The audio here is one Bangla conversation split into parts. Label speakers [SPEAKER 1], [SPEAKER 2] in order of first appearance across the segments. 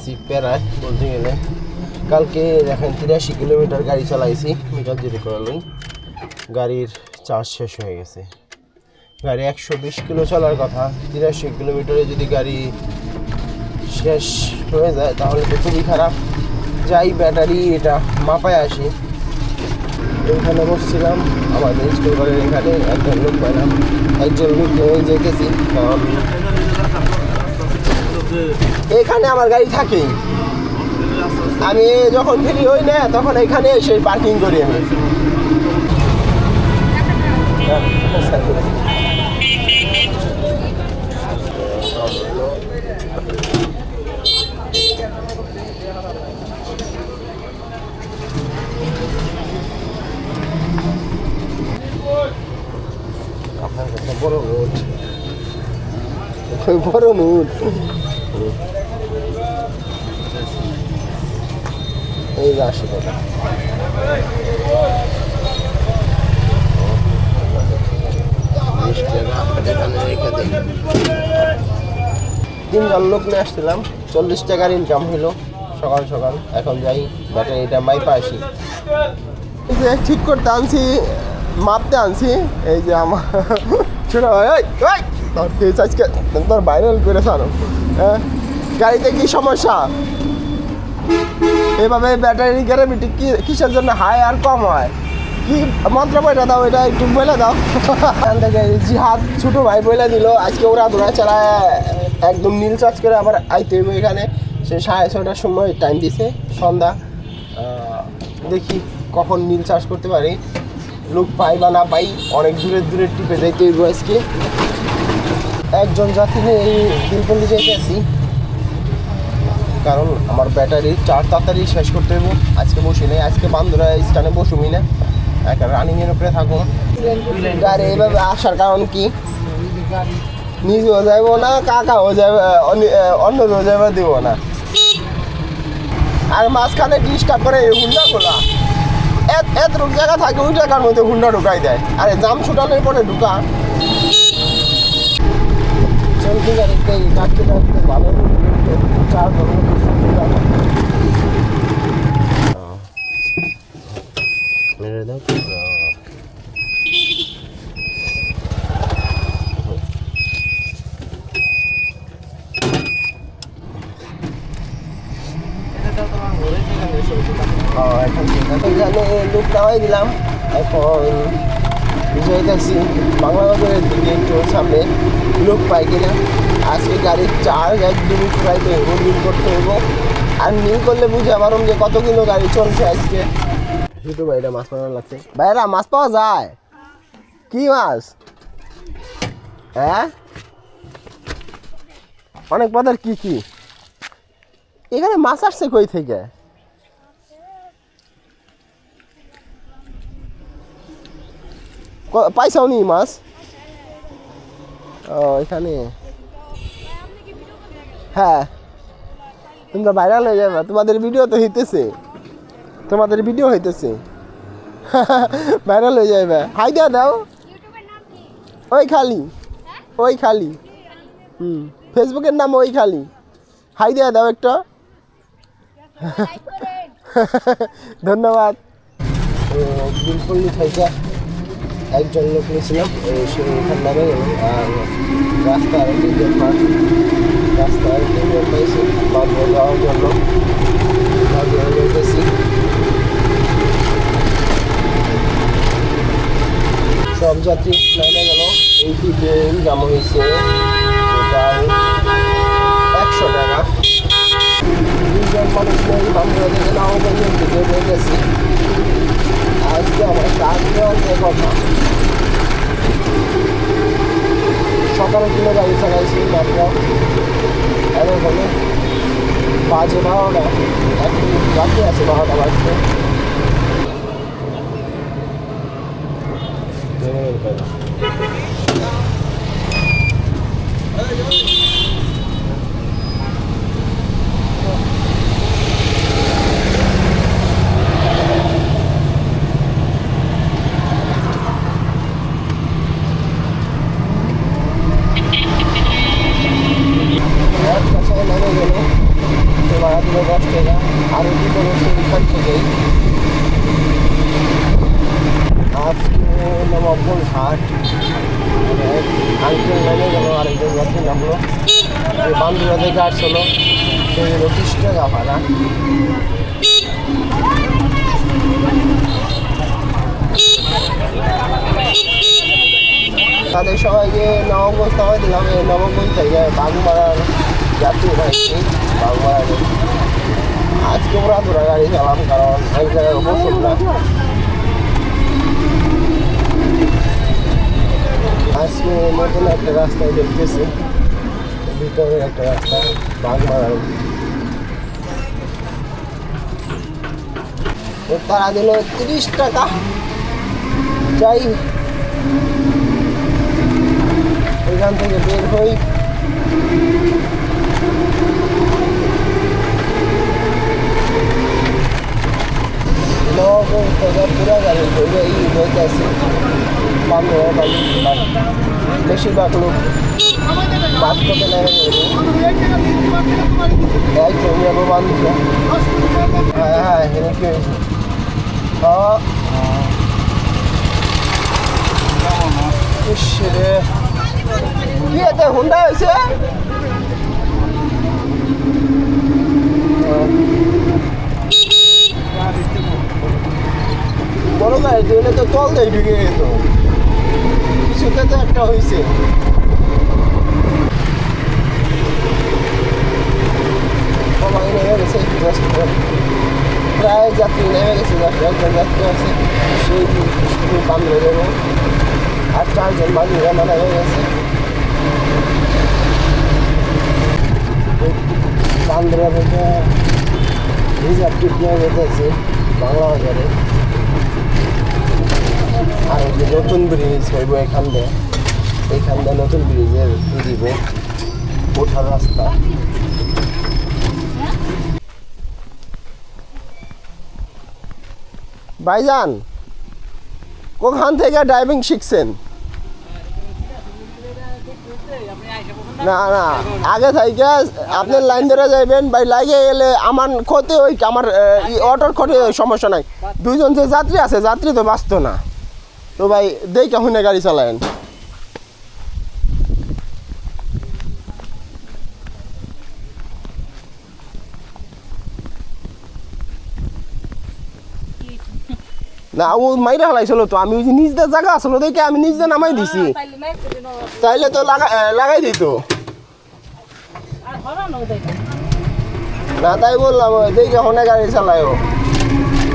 [SPEAKER 1] আছি প্যারায় বলতে গেলে। কালকে দেখেন 83 কিলোমিটার গাড়ি চালাইছি, মিটার যদি করলেন গাড়ির চার্জ শেষ হয়ে গেছে। গাড়ি 120 কিলো চলার কথা, 83 কিলোমিটারে যদি গাড়ি শেষ হয়ে যায় তাহলে তো খুবই খারাপ। যাই ব্যাটারি এটা মাপায় আসি। এখানে বসছিলাম আমাদের স্কুল ঘরের এখানে, একজন লোক পেলাম, একজন লোক হয়ে যেতেছি, কারণ এখানে আমার গাড়ি থাকেই। আমি যখন ফ্রি হই না তখন এখানে এসে পার্কিং করি আমি। বড় রোড, বড় রোড, এই যে 80 টাকা। তিনজন লোক নিয়ে আসছিলাম, 40 টাকার ইনকাম হইলো সকাল সকাল। এখন যাই ব্যাটারিটা মাইপা আসি। এই যে ঠিক করতে আনছি, মাপতে আনছি। এই যে আমার ছোট ভাই, তোর ফেস আজকে তোর ভাইরাল করে ছাড়ো। হ্যাঁ, গাড়িতে কি সমস্যা? এভাবে ব্যাটারি গ্যারান্টি কিসের জন্য হাই আর কম হয়? কি মন্ত্র বইটা দাও, এটা একটু বলে দাও। জিহাদ ছোটো ভাই বলে দিল আজকে ওরা দৌড়া চালায় একদম নীল চার্জ করে আবার আইতে হইব এখানে। সে 6:30টার সময় টাইম দিছে, সন্ধ্যা। দেখি কখন নীল চার্জ করতে পারি, লোক পাই বা না পাই। অনেক দূরে টিপে যাইতে হইব আজকে। একজন যাত্রী নিয়ে এই দিলপল্লি যাইতে আছি, কারণ আমার ব্যাটারি চার্জ তাড়াতাড়ি শেষ করতে হইব। আজকে বসি নেই, আজকে বান্দরা স্ট্যান্ডে বসুমি না, একটা রানিংয়ের উপরে থাকবো। গাড়ি এইভাবে আসার কারণ কি, নিজেও যাইব না, কাকাও যাবে, অন্যও যাবে দেব না। আর মাঝখানে ডিস্টার্ব করে হুন্ডা খোলা, এত রোগ জায়গা থাকে ওই জায়গার মধ্যে হুন্ডা ঢুকাই দেয়। আরে জাম ছুটানোর পরে ঢুকা চলতি গাড়িতে ডাকতে ভালো চার মেরে দাও। লুক নামাই দিলাম। এখন যাইতেছি বাংলাবাজারের দিকে, একটু সামনে লোক পাই কিনা। আজকে গাড়ির চার্জ একদমই ফুরাইতে হইব, নীল করতে হইব। আর নীল করলে বুঝে পারুম যে কত কিলো গাড়ি চলছে আজকে। শুধু ভাইরা মাছ পাওয়া লাগছে। ভাইরা মাছ পাওয়া যায়? কি মাছ? হ্যাঁ, অনেক পদের কি কি এখানে মাছ আসছে কই থেকে? পাইছাও নি মাছ? ও এখানে, হ্যাঁ তোমরা ভাইরাল হয়ে যাবে। তোমাদের ভিডিও তো হইতেছে, তোমাদের ভিডিও হইতেছে, ভাইরাল হয়ে যাবে। হাই দিয়া দাও। ওই খালি, ওই খালি, ফেসবুকের নাম ওই খালি। হাই দিয়া দাও একটা। ধন্যবাদ। দিলপল্লি থেকে একজন লোক নিয়েছিলাম, সে এখানে নামে গেল। আর রাস্তা আর তিনজন পাইছি বাঁধবে যাওয়ার জন্য। যেতেছি সব যাত্রী নামে গেল। এই দিকে ইনকাম হয়েছে টোটাল 100 টাকা। দুজন মানুষ নেই, আমরা যেখানে আমাদের দিকে যেতেছি। আজকে আমার কাজ দেওয়ার যে কথা, সকালে কিলো গাড়ি চালাইছি মাত্র, এখন বাজে 12টা, এখন বাকি আছে 12টা বাজতে। নেমে গেল, আরেকজন যাত্রী নামলো। এই বান্ধবীরা থেকে আসছিল, সেই হলো 30 টাকা ভাড়া। তাদের সবাইকে নবগঞ্জ নামাই দিলাম। এই নবগঞ্জ থেকে বাগমারার যাত্রী উঠাইছি। বাগমারার আজকে ওরা ধরা গাড়ি চালাম, কারণ এক জায়গায় বসুন না। আজকে নতুন একটা রাস্তায় দেখতেছি, ভিতরে একটা রাস্তা বাগমারার। তারা দিল 30 টাকা। যাই এখান থেকে বের হই। পুরা গাড়ি ধরে এই বইতেছে বেশিরভাগ লোক বাস করতে নেমে গেল। বান্ধব হ্যাঁ হ্যাঁ এখানে কি হয়েছে? কি এতে হুন্ডা হয়েছে? বড় গাড়ি দিলে তো তল দেয় ঢুকে যেত, কিছুতে তো একটা হয়েছে। সবাই নেমে গেছে, প্রায় যাত্রী নেমে গেছে। একজন যাত্রী আছে, সেই বান্ধব দেবো। আর 4 জন বান্ধবীরা মারা হয়ে গেছে। বান্ধবীরা থেকে রিজার্ভ টিপ নিয়ে যেতেছে বাংলা বাজারে। আর ওই যে নতুন ব্রিজ হইব এখান দিয়ে নতুন ব্রিজের দিব ওঠার রাস্তা। ভাইজান কোখান থেকে ড্রাইভিং শিখছেন? না না, আগে থেকে আপনি লাইন ধরে যাইবেন। ভাই লাগে গেলে আমার ক্ষতি ওই আমার অটোর ক্ষতি সমস্যা নাই। 2 জন যে যাত্রী আছে, যাত্রী তো বাঁচত না। তো ভাই দেখে শুনে গাড়ি চালায়েন। না ও মাইরা হালাইছিল তো, আমি ওই যে নিজদের জায়গা আসলো দেখে আমি নিজে নামাই দিছি, তাইলে তো লাগাই দিত না। তাই বললাম দেখে শুনে গাড়ি চালায়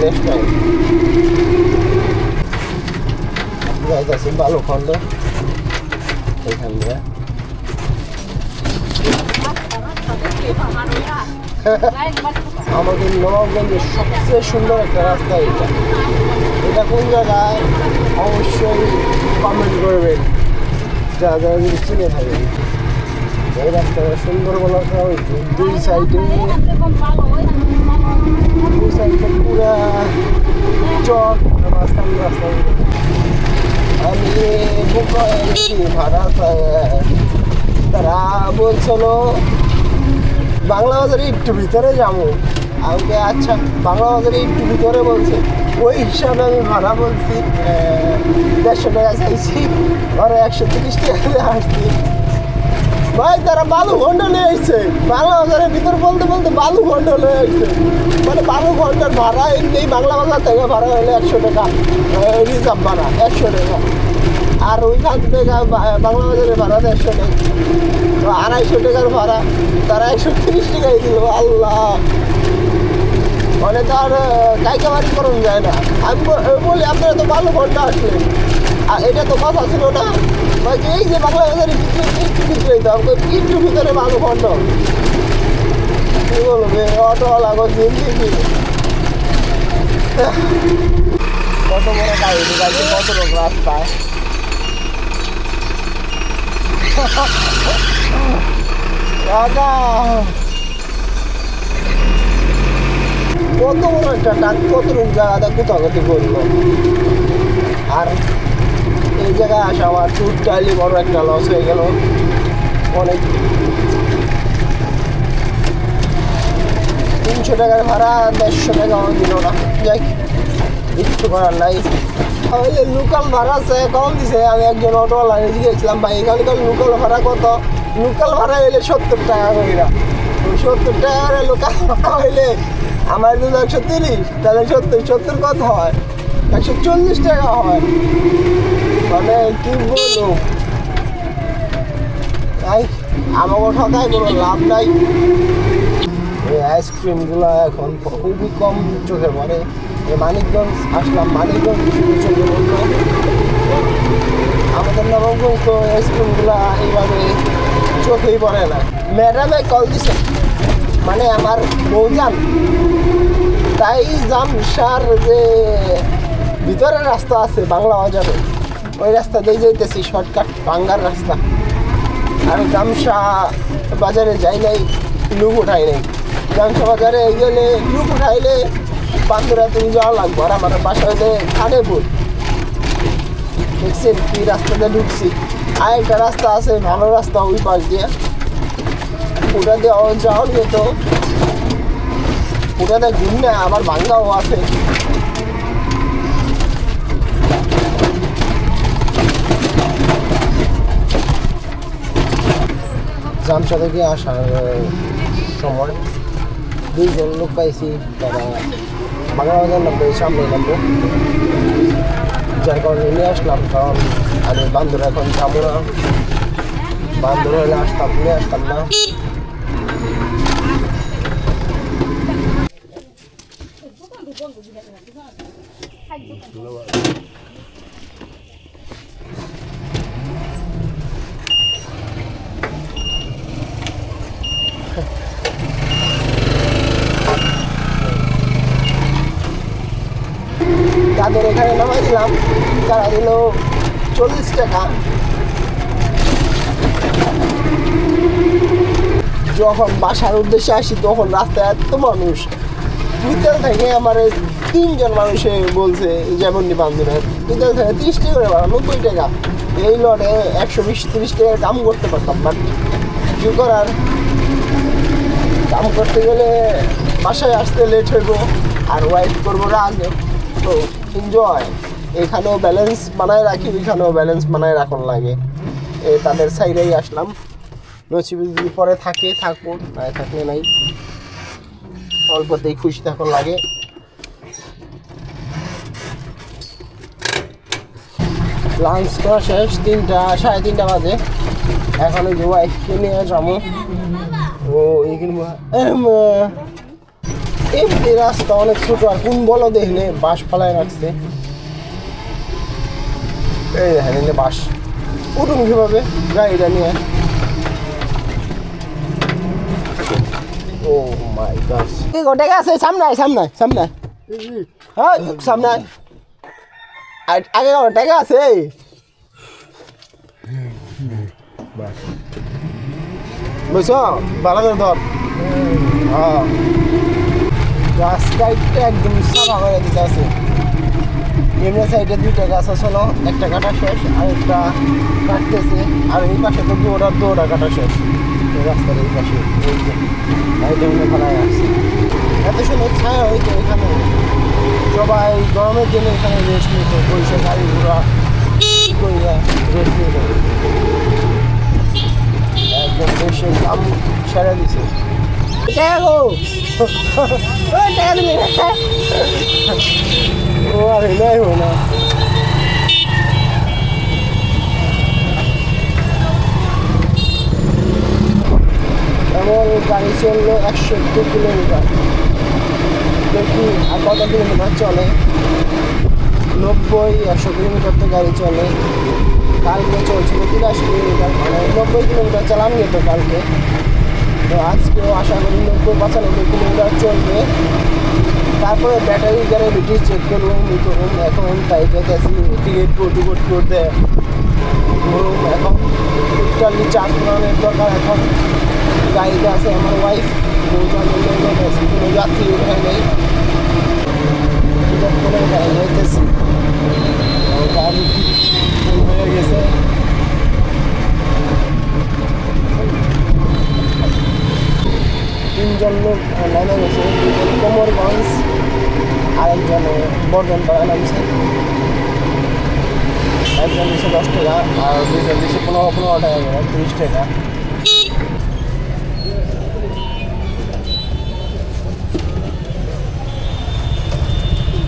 [SPEAKER 1] নেক্সট টাইম। যাইতেছি বালুখন্ড, এইখান দিয়ে আমাদের নবাবগঞ্জের সবচেয়ে সুন্দর একটা রাস্তা এটা। এটা কোন জায়গায় অবশ্যই কমেন্ট করবেন, যারা যারা যদি চিনে থাকবেন। এই রাস্তাটা সুন্দর বলা হয়েছে, দুই সাইডে পুরা চট রাস্তা। আমি বুক ভাড়া তারা বলছিল বাংলা বাজারে একটু ভিতরে যাবো। আমাকে আচ্ছা বাংলা বাজারে একটু ভিতরে বলছে, ওই হিসাবে আমি ভাড়া বলছি 150 টাকা চাইছি, আর 130 টাকা আসছি। ভাই তারা বালু ঘন্টা নিয়ে আসছে বাংলা বাজারের ভিতর, বলতে বলতে বালু ঘন্টা নিয়ে আসছে। মানে 12 ঘন্টার ভাড়া এই বাংলা বাজার থেকে ভাড়া হলে 100 টাকা, রিজার্ভ ভাড়া 100 টাকা। আর ওইখান থেকে বাংলা বাজারে ভাড়া 150 টাকা, 250 টাকার ভাড়া তারা 130 টাকাই দিল। আল্লাহ, মানে তার কাইকাবারি করুন যায় না। আমি বলি আপনারা তো ভালো ঘন্টা আসলেন, আর এটা তো কথা ছিল না এই যে বাংলা বাজারে একটু ভিতরে একটু ভিতরে ভালো ঘন্টা। কি বলবে অটোওয়ালা জিন্দিগি, কত বড় গাড়ি গাড়ি কত লোক রাস্তায়। দাদা কত বড় একটা টাক, কত রূপ জায়গাটা কোথাগতি করলো। আর এই জায়গায় আসা আমার টোটালি বড় একটা লস হয়ে গেল। অনেক 300 টাকার ভাড়া 150 টাকা দিল না। যাই, একটু করার নাই। তাহলে লোকাল ভাড়া আছে কম দিছে। আমি একজন অটোওয়ালা গিয়েছিলাম ভাই এখানকার লোকাল ভাড়া কত, লোকাল ভাড়া হইলে 70 টাকা করে। ওই 70 টাকা করে লোকাল ভাড়া হইলে আমার যদি 130, তাহলে 70 কত হয়, 140 টাকা হয়। মানে কি বলবো, আমাকে ঠকায় কোনো লাভ নাই। এই আইসক্রিমগুলো এখন খুবই কম চোখে পড়ে। মানিকগঞ্জ আসলাম, মানিকগঞ্জ চোখে পড়লো। আমাদের নবমগঞ্জ তো আইসক্রিমগুলো এইভাবে চোখেই পড়ে না। ম্যাডামে কল দিছে, মানে আমার বউজান, তাই জামসার যে ভিতরের রাস্তা আছে বাংলা বাজারে, ওই রাস্তা দিয়ে যাইতেছি, শর্টকাট ভাঙ্গার রাস্তা। আর জামসা বাজারে যাই নাই, লুক উঠাই নাই। জামসা বাজারে গেলে লুক উঠাইলে বান্দরা তুমি যাওয়া লাগবো। আর আমার বাসা হইলে খানেপুর। দেখছেন কি রাস্তাতে ঢুকছি। আর একটা রাস্তা আছে ভালো রাস্তা, ওই পাশ দিয়ে, ওটা দিয়ে যাওয়া যেত। ওটাতে ঘুরলে আবার ভাঙ্গাও আছে। জামসা থেকে আসার সময় 2জন লোক পাইছি, তারা বাংলা বাজার নামবে, সামনে নামবো, যার কারণে নিয়ে আসলাম। কারণ আমি বান্দর এখন যাবো না, বান্দর হলে আসতাম, নিয়ে আসতাম না। তাদের এখানে নামাইছিলাম, তারা দিল 40 টাকা। যখন বাসার উদ্দেশ্যে আসি তখন রাস্তায় এত মানুষ, বিকেল থেকে আমার 3জন মানুষে বলছে যেমন বান্ধবের বিকেল থেকে 30 টাকা করে ভাড়া, 90 টাকা। এই লটে 120-30 টাকার কাম করতে পারতাম, বাট কী করার, কাম করতে গেলে বাসায় আসতে লেট হইব, আর ওয়াইট করবো রাগ। তো এনজয়, এখানেও ব্যালেন্স বানায় রাখি, ওইখানেও ব্যালেন্স বানায় রাখুন লাগে। তাদের সাইডেই আসলাম। নসিবে যদি পরে থাকে থাকুন, নাই থাকলে নাই, অল্পতেই খুশি থাকুন লাগে। লাঞ্চ করা শেষ, 3:30 বাজে। এখন ওই যে ওয়াইফকে নিয়ে যাবো। ও এই রাস্তা অনেক ছোট, আর কোন বলো দেখলে বাঁশ ফালায় রাখছে। এই দেখেন বাঁশ, উঠুন কীভাবে গাড়িটা নিয়ে। ও মাই গড, এই গোটাকে আছে সামনে সামনে সামনে, হ্যাঁ সামনে আগে টাকা আছে। বুঝছো, ভালো করে ধর। হ্যাঁ, রাস্তাটা একদম সাফা করে দিতে আছে। এমনি সাইডে 2টা গাছ আসলো, একটা কাটা শেষ, আরেকটা কাটতেছে। আর এই পাশে তো দৌড়া কাটা শেষ। রাস্তার এই পাশে ভাড়ায় আসছে, এত সুন্দর ছায়া হইতো এখানে। সবাই গরমের জন্য এখানে রেস্ট নিত, বসে গাড়ি ঘোড়া কইরা রেস্ট নিত। একদম বসে কাম সেরে দিছে। ও আর নাই হো না। এমন গাড়ি চললো 102 কিলোমিটার। দেখি আর কত কিলোমিটার চলে। 90-100 কিলোমিটার তো গাড়ি চলে। কালকে চলছিল 83 কিলোমিটার, মানে 90 কিলোমিটার চালান যেত কালকে। তো আজকেও আশা করি 90-95 কিলোমিটার চলবে। তারপরে ব্যাটারি গ্যারেন্টি চেক করুন এখন, তাই দেখেছি টিকিট করতে ধরুন। এখন টোটালি চার্জ করানোর দরকার। এখন গাড়িতে আছে আমার ওয়াইফ, কোনো যাত্রী উঠায় নেই, করে গাড়ি যাইতেছি। গাড়ি হয়ে গেছে। তিনজন লোক নামে গেছে, দুজন কোমরগঞ্জ, আরেকজন বর্ধনপাড়া নামছে। একজন দিচ্ছে 10 টাকা আর দুইজন দিচ্ছে 15 টাকা করে, 30 টাকা।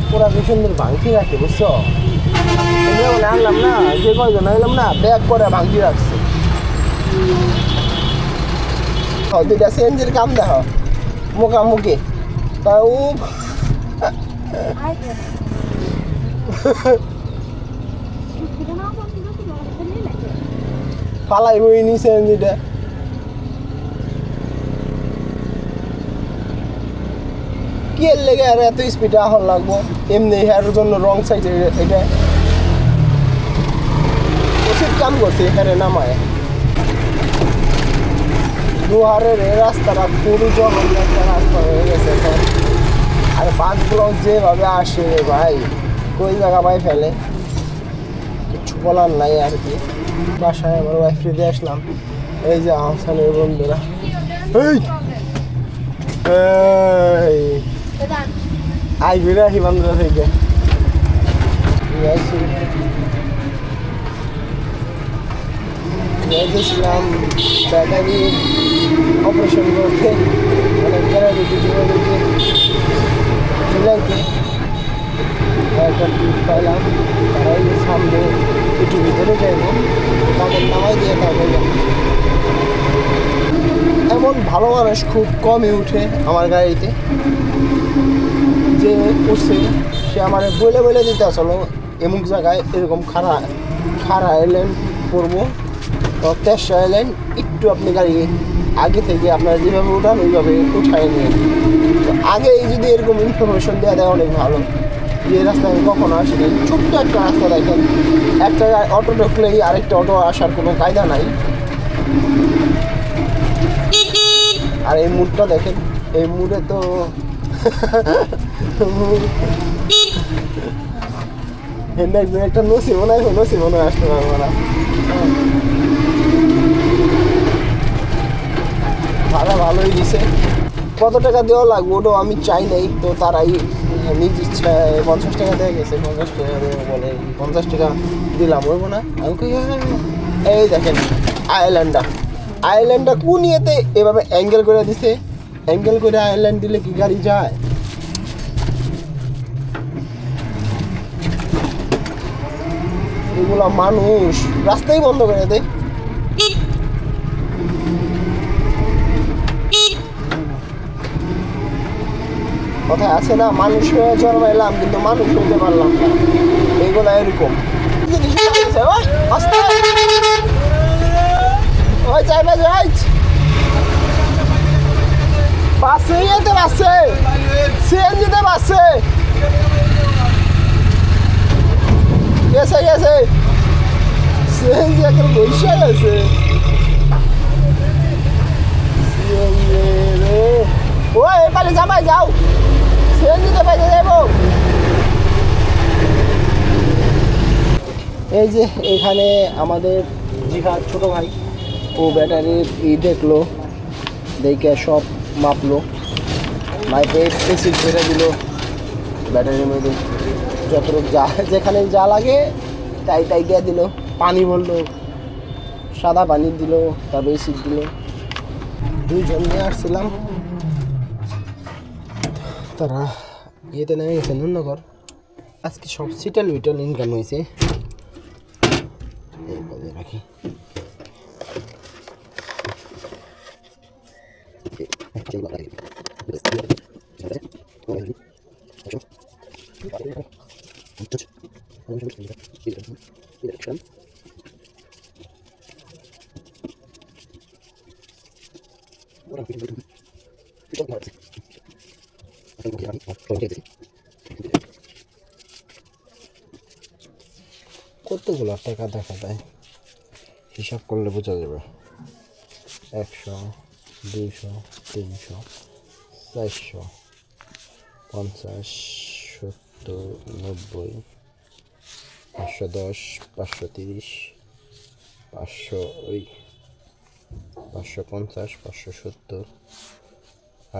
[SPEAKER 1] পুরা কি সুন্দর ভাঙতি রাখে, বুঝছো? বলে আনলাম না, যে কয়জন আনলাম না, ব্যাগ করে ভাঙতি রাখছে। দুইটা সিএনজির কাম দেখো মুখামুখি, তাও ফালাই বই নি সিএনজিটা। কি এর লেগে আর এত স্পিডে আহন লাগবো? এমনি হেয়ার জন্য রং সাইডে এটা উচিত কাম করছে, এখানে নামায় দুহারের এই রাস্তাটা খুবই জঘন্য একটা রাস্তা হয়ে গেছে এখন। আর বাসগুলো যেভাবে আসে ভাই, কই জায়গা ভাই ফেলে, কিছু বলার নাই আর কি। বাসায় আমার ওয়াইফ দিয়ে আসলাম, এই যে আহসানের বন্ধুরা, আইবি না হিমান্দ্রা থেকে গেছিলাম ব্যাটারি অপারেশন করতে, মানে গ্যারান্টি একটা ট্রিপ পাইলাম। তারা এই সামনে একটু ভিতরে যাইব, তাদের নামাই দিয়ে তারপর এমন ভালো মানুষ খুব কমই উঠে আমার গাড়িতে। যে উঠছে সে আমার বলে বলে দিতে আসলো এমুক জায়গায় এরকম খাড়া এলেন করবো, তো 1300 এলেন, একটু আপনি গাড়ি আগে থেকে আপনারা যেভাবে উঠান ওইভাবে উঠায় নিয়ে। তো আগেই যদি এরকম ইনফরমেশন দেওয়া দেয় অনেক ভালো। যে রাস্তায় আমি কখনো আসিনি, ছোট্ট একটা রাস্তা দেখেন, একটা অটো ঢুকলেই আরেকটা অটো আসার কোনো কায়দা নাই। আর এই মুডটা দেখেন, এই মুডে তো একটা নসি মনে হয় আসতে পারবো না। ভাড়া ভালোই দিছে, কত টাকা দেওয়া লাগবে ওটাও আমি চাই নাই, তো তারাই নিজ ইচ্ছায় 50 টাকা দিয়ে গেছে, 50 টাকা দেবো বলে 50 টাকা দিলাম, বলবো না আমি। এই দেখেন আইল্যান্ডটা কোন ইয়েতে এভাবে অ্যাঙ্গেল করে দিছে, অ্যাঙ্গেল করে আইল্যান্ড দিলে কি গাড়ি যায়? এগুলো মানুষ রাস্তাই বন্ধ করে দেয়। কথায় আছে না, মানুষ হয়ে জন্মাইলাম কিন্তু মানুষ হইতে পারলাম না, এগুলো এরকম। বাসে যেতে বাসে সিএনজিতে বাসে গেছে সিএনজি এখন বসে গেছে। ও এপারে যাবাই যাও, সিএনজিতে বাইরে যাবো। এই যে এখানে আমাদের জিহাদ ছোট ভাই, ও ব্যাটারির দেখলো, দেখে সব মাপলো, মাইপে এসিড ছেড়ে দিল ব্যাটারির মধ্যে, যতটুকু যা যেখানে যা লাগে তাই দিয়ে দিল। পানি বললো, সাদা পানি দিল, তারপরে এসিড দিল। দুইজন নিয়ে আসছিলাম, তারা ইয়েতে নেমে গেছে নুন্নগর। আজকে সব সিটেল উইটেল ইনকাম হয়েছে, রাখি কতগুলো টাকা দেখা যায়, হিসাব করলে বোঝা যাবে। 100, 200, 300, 400, 50, 70, 90, 510, 530, 500, 550, 570,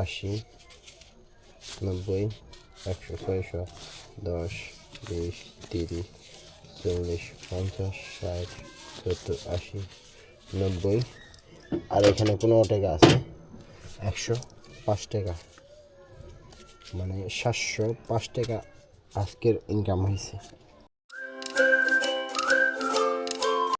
[SPEAKER 1] 80, 90, 100, 600, 10, 20, 30,
[SPEAKER 2] 40 50 60 70 80 90 আর এখানে 15 টাকা আছে 105 টাকা মানে 705 টাকা আজকের ইনকাম হয়েছে।